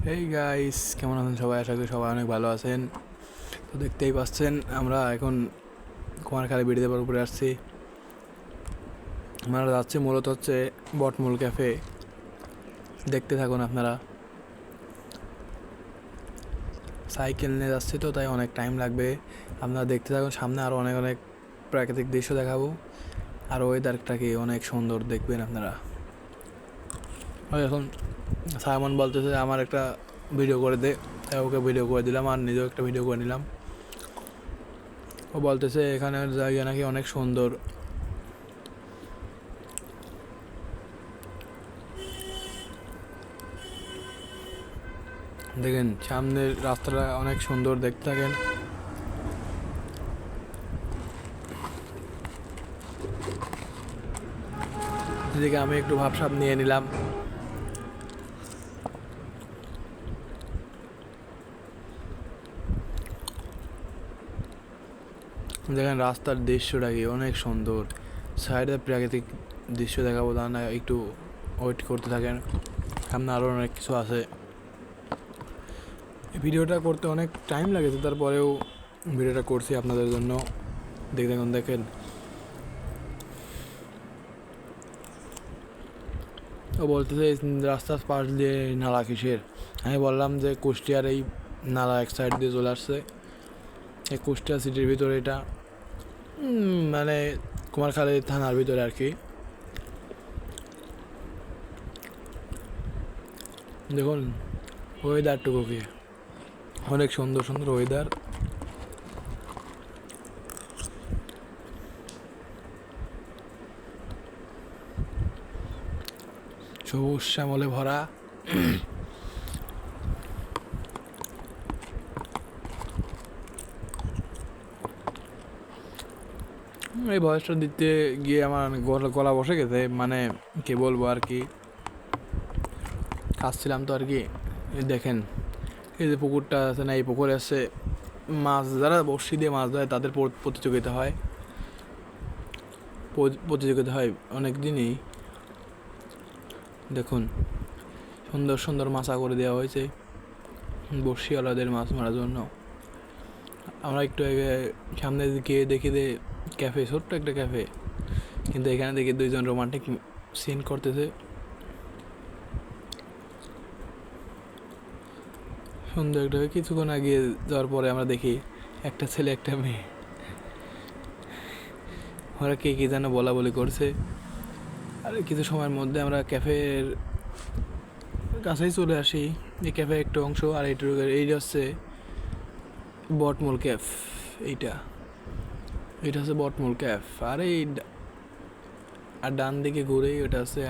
Hey guys, কেমন আছেন সবাই? আশা করি সবাই অনেক ভালো আছেন। তো দেখতেই পাচ্ছেন আমরা এখন কুমারখালী ব্রিজের উপরে আসছি। আমরা যাচ্ছি মূলত হচ্ছে বটমূল ক্যাফে। দেখতে থাকুন আপনারা। সাইকেল নিয়ে যাচ্ছি তো তাই অনেক টাইম লাগবে। আপনারা দেখতে থাকুন, সামনে আরও অনেক অনেক প্রাকৃতিক দৃশ্য দেখাবো। আর ওয়েদারটাকে অনেক সুন্দর দেখবেন আপনারা। এখন সাইমন বলতেছে আমার একটা ভিডিও করে দে, তাই ওকে ভিডিও করে দিলাম আর নিজেও একটা ভিডিও করে নিলাম। ও বলতেছে এখানের জায়গা নাকি অনেক সুন্দর। দেখেন সামনের রাস্তাটা অনেক সুন্দর, দেখতে থাকেন। এদিকে আমি একটু ভাবসাব নিয়ে নিলাম। দেখেন রাস্তার দৃশ্যটা কি অনেক সুন্দর। সাইডে প্রাকৃতিক দৃশ্য দেখাবো, তা না একটু ওয়েট করতে থাকেন, সামনে আরও অনেক কিছু আছে। এই ভিডিওটা করতে অনেক টাইম লাগেছে, তারপরেও ভিডিওটা করছি আপনাদের জন্য। দেখুন, দেখেন ও বলতেছে রাস্তার পাশ দিয়ে নালা কিসের। আমি বললাম যে কুষ্টিয়ার এই নালা এক সাইড দিয়ে চলে আসছে। এই কুষ্টিয়া সিটির ভিতরে এটা, মানে কুমারখালী থানার ভিতরে আর কি। দেখুন ওয়েদারটুকু কি অনেক সুন্দর সুন্দর ওয়েদার। সবুজ শ্যামলে ভরা। এই ভয়েসটা দিতে গিয়ে আমার গলা বসে গেছে, মানে কি বলবো আর কি, খাচ্ছিলাম তো আর কি। দেখেন এই যে পুকুরটা আছে না, এই পুকুরে আছে মাছ, যারা বড়শি দিয়ে মাছ ধরে তাদের প্রতিযোগিতা হয়। প্রতিযোগিতা হয় অনেক দিনই। দেখুন সুন্দর সুন্দর মাছা করে দেওয়া হয়েছে বড়শিওয়ালাদের মাছ মারার জন্য। আমরা একটু সামনে গিয়ে দেখি যে ক্যাফে, ছোট্ট একটা ক্যাফে, কিন্তু এখানে দেখি দুইজন রোমান্টিক সিন করতেছে। সুন্দর একটা, কিছুক্ষণ আগে যাওয়ার পরে আমরা দেখি একটা ছেলে একটা মেয়ে, ওরা কে কী যেন বলা বলি করছে। আর কিছু সময়ের মধ্যে আমরা ক্যাফের কাছেই চলে আসি। এই ক্যাফে একটা অংশ, আর এইটা হচ্ছে বটমূল ক্যাফ। এইটা এটা হচ্ছে বটমূল ক্যাফ। আর এই আর ডান দিকে ঘুরেই ওটা হচ্ছে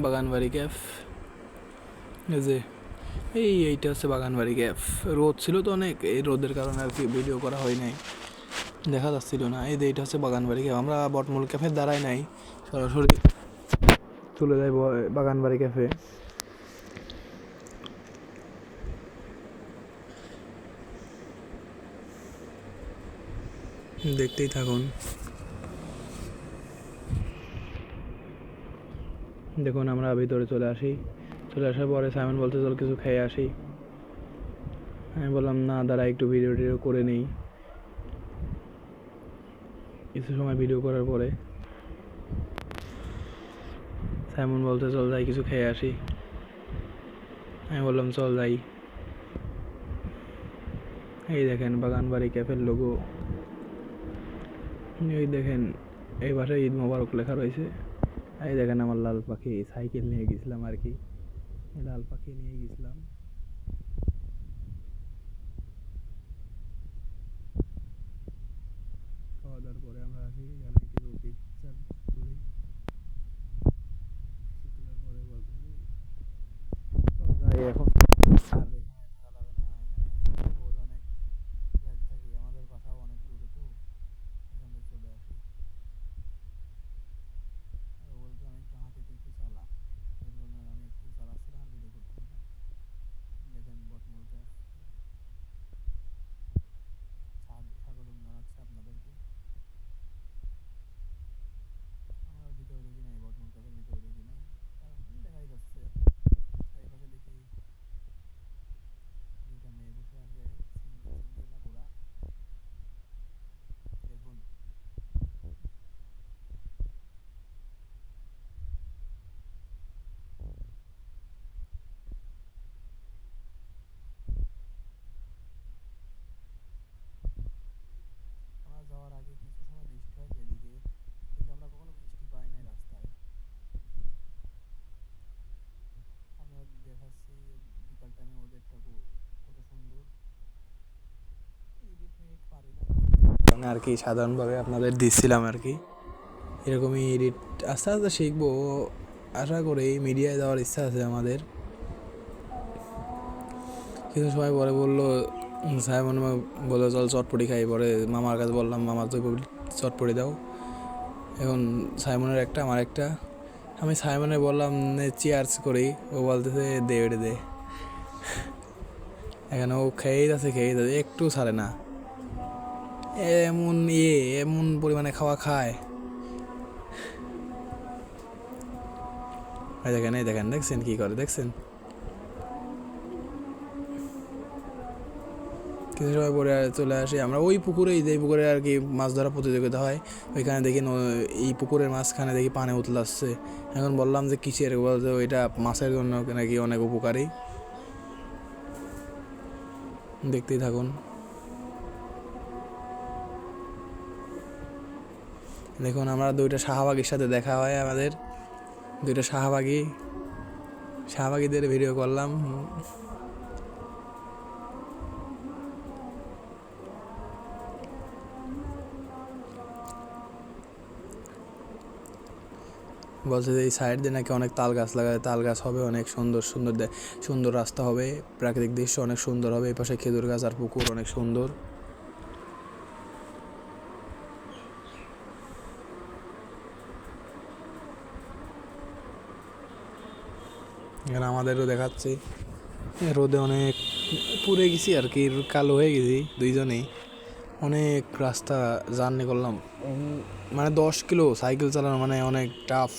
বাগানবাড়ি ক্যাফ। এই যে এইটা হচ্ছে বাগানবাড়ি ক্যাফ। রোদ ছিল তো অনেক, এই রোদের কারণে আর কি ভিডিও করা হয় নাই, দেখা যাচ্ছিল না। এই যে এইটা হচ্ছে বাগানবাড়ি ক্যাফ। আমরা বটমূল ক্যাফে দাঁড়াই নাই, সরাসরি চলে যাই বাগানবাড়ি ক্যাফে। দেখতেই থাকুন। দেখুন আমরা ভিতরে চলে আসি। চলে আসার পরে সাইমন বলতে চল কিছু খেয়ে আসি। আমি বললাম না দাঁড়া, একটু ভিডিও টিডিও করে নেই। কিছু সময় ভিডিও করার পরে সাইমন বলতে চল যাই কিছু খেয়ে আসি। আমি বললাম চল যাই। এই দেখেন বাগানবাড়ি ক্যাফের লোগো। এই দেখেন এই ভাষায় ঈদ মোবারক লেখা রয়েছে। এই দেখেন আমার লাল পাখি, সাইকেল নিয়ে গেছিলাম আর কি, লাল পাখি নিয়ে গেছিলাম। খাওয়া দাওয়ার পরে আমরা আসি এখানে কিছু পিকচার তুলি। তোলার পরে বলতে চল যাই এখন। আর এখানে থাকা যাবে না, এখানে রোদ অনেক, যাইতে থাকি, আমাদের বাসাও অনেক দূরে তো, এখান থেকে চলে আসি। আর বলছে আমি একটু হাঁটিতে একটু চালা, এর জন্য আমি একটু চালাচ্ছিলাম আর ভিডিও করতেছিলাম। দেখেন বটমূল ক্যাফ, স্বাগতম জানাচ্ছি আপনাদেরকে। আমরা ভিতরে দেখি নাই, বটমূল ক্যাফের ভিতরে দেখি নাই, কারণ দেখাই যাচ্ছে মানে আর কি সাধারণভাবে আপনাদের দিচ্ছিলাম আর কি, এরকমই এডিট আস্তে আস্তে শিখবো, আশা করি মিডিয়ায় যাওয়ার ইচ্ছা আছে আমাদের। কিছু সময় পরে বললো সাইমন বললো চল চটপটি খাই, পরে মামার কাছে বললাম মামা তো চটপটি দাও। এখন সাইমনের একটা আমার একটা, আমি সাইমনে বললাম চেয়ার্স করি, ও বলতেছে দে ওটা দে। এখানে ও খেয়েই যাচ্ছে একটু ছাড়ে না, এমন এমন পরিমাণে খাওয়া খায়। দেখেন এই দেখেন, দেখছেন কি করে, দেখছেন। কিছু সময় পরে চলে আসি আমরা ওই পুকুরেই, যে পুকুরে আর কি মাছ ধরা প্রতিযোগিতা হয়, ওইখানে দেখি এই পুকুরের মাঝখানে দেখি পানি উতলে আসছে। এখন বললাম যে কিসের, বলতে ওইটা মাছের জন্য নাকি অনেক উপকারী, দেখতেই থাকুন। দেখুন আমরা দুইটা শাহবাগীর সাথে দেখা হয় আমাদের, দুইটা শাহবাগীদের ভিডিও করলাম। বলছে যে এই সাইড দিয়ে নাকি অনেক তাল গাছ লাগায়, তাল গাছ হবে অনেক সুন্দর সুন্দর, সুন্দর রাস্তা হবে, প্রাকৃতিক দৃশ্য অনেক সুন্দর হবে, এই পাশে খেজুর গাছ আর পুকুর অনেক সুন্দর। এখানে আমাদেরও দেখাচ্ছি রোদে অনেক পুড়ে গেছি আর কি, কালো হয়ে গেছি দুইজনেই। অনেক রাস্তা জার্নি করলাম, মানে 10 কিলো সাইকেল চালানো মানে অনেক টাফ।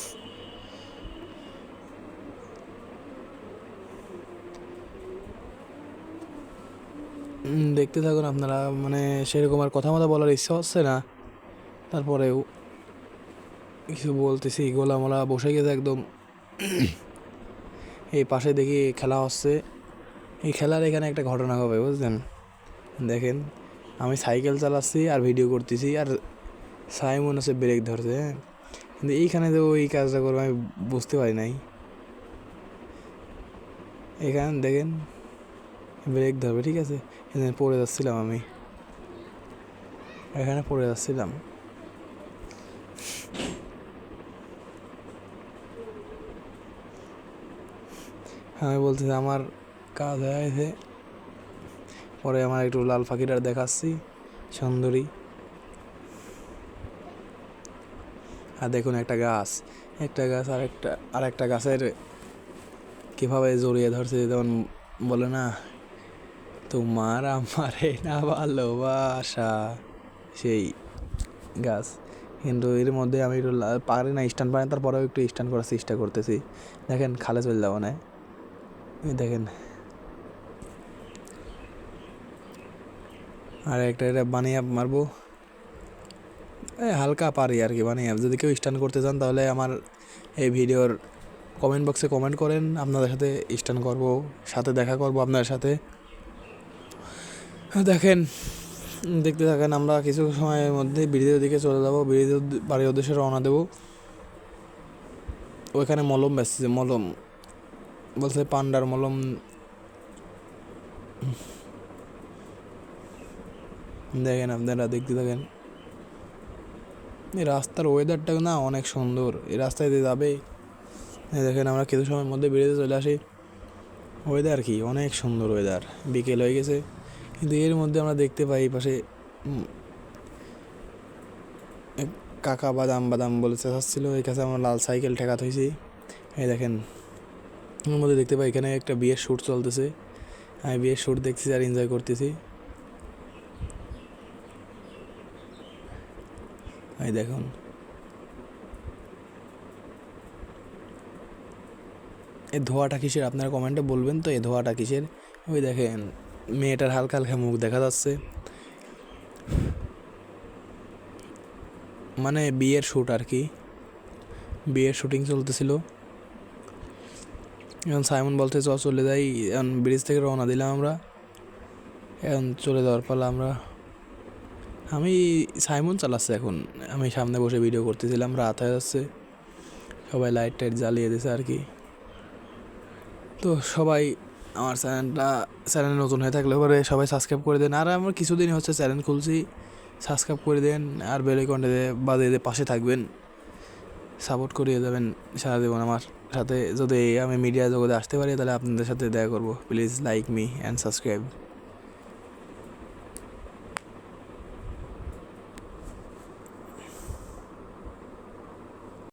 দেখতে থাকুন আপনারা, মানে সেরকম আর কথা বলার ইচ্ছা হচ্ছে না, তারপরেও কিছু বলতেছি। গোলামোলা বসে গেছে একদম। এই পাশে দেখি খেলা হচ্ছে, এই খেলার এখানে একটা ঘটনা হবে বুঝলেন। দেখেন আমি সাইকেল চালাচ্ছি আর ভিডিও করতেছি, আর সাইমন হচ্ছে ব্রেক ধরছে, হ্যাঁ, কিন্তু এইখানে তো ওই কাজটা করবো আমি বুঝতে পারি নাই। এখানে দেখেন ব্রেক ধরবে, ঠিক আছে, এখানে পড়ে যাচ্ছিলাম আমি, এখানে পড়ে যাচ্ছিলাম। আমি বলতেছি আমার কাজ হয়ে গেছে, পরে আমার একটু লাল পাখিটার দেখাচ্ছি সুন্দরী। আর দেখুন একটা গাছ আর একটা গাছের কীভাবে জড়িয়ে ধরছে, যেমন বলে না তোমার আমারে না ভালোবাসা, সেই গাছ। কিন্তু এর মধ্যে আমি একটু পারি না স্ট্যান্ড পারি, তারপরেও একটু স্ট্যান্ড করার চেষ্টা করতেছি। দেখেন খালে চলে যাবো না, দেখেন। আর একটা এটা বানিয়ে মারবো, হালকা পারি আর কি বানিয়ে। যদি কেউ স্ট্যান্ড করতে চান তাহলে আমার এই ভিডিওর কমেন্ট বক্সে কমেন্ট করেন, আপনাদের সাথে স্ট্যান্ড করবো, সাথে দেখা করবো আপনার সাথে। দেখেন দেখতে থাকেন, আমরা কিছু সময়ের মধ্যে ব্রিজের দিকে চলে যাবো, ব্রিজের বাড়ির উদ্দেশ্যে রওনা দেবো। ওইখানে মলম বেচছে, মলম বলছে পান্ডার মলম। দেখেন আপনারা দেখতে থাকেন, এই রাস্তার ওয়েদারটা না অনেক সুন্দর, এই রাস্তায় দিয়ে যাবে। দেখেন আমরা কিছু সময়ের মধ্যে বেরিয়ে চলে আসি, ওয়েদার কি অনেক সুন্দর ওয়েদার, বিকেল হয়ে গেছে। কিন্তু এর মধ্যে আমরা দেখতে পাই এই পাশে কাকা বাদাম বাদাম বলে চেঁচাচ্ছিল, এই কাছে আমরা লাল সাইকেল ঠেকাত হয়েছি। এই দেখেন এর মধ্যে দেখতে পাই এখানে একটা বিয়ের শ্যুট চলতেছে, আমি বিয়ের শ্যুট দেখছি আর এনজয় করতেছি। এই দেখুন এই ধোঁয়াটা কিসের, আপনারা কমেন্টে বলবেন তো এই ধোঁয়াটা কিসের। ওই দেখেন মেয়েটার হালকা হালকা মুখ দেখা যাচ্ছে, মানে বিয়ের শ্যুট আর কি, বিয়ের শুটিং চলতেছিল। এখন সাইমন বলতে চলে যাই, এখন ব্রিজ থেকে রওনা দিলাম আমরা, এখন চলে যাওয়ার পালা আমরা। আমি সাইমন চালাচ্ছে এখন, আমি সামনে বসে ভিডিও করতেছিলাম, রাত হয়ে যাচ্ছে, সবাই লাইট টাইট জ্বালিয়ে দিয়েছে আর কি। তো সবাই আমার চ্যানেল নতুন হয়ে থাকলে পরে সবাই সাবস্ক্রাইব করে দেন। আর আমার কিছুদিন হচ্ছে চ্যানেল খুলছি, সাবস্ক্রাইব করে দেন আর বেল আইকনটা বাজিয়ে দিয়ে পাশে থাকবেন, সাপোর্ট করিয়ে যাবেন সারা জীবন আমার সাথে। যদি আমি মিডিয়া জগতে আসতে পারি তাহলে আপনাদের সাথে দেখা করবো। Please like me and subscribe.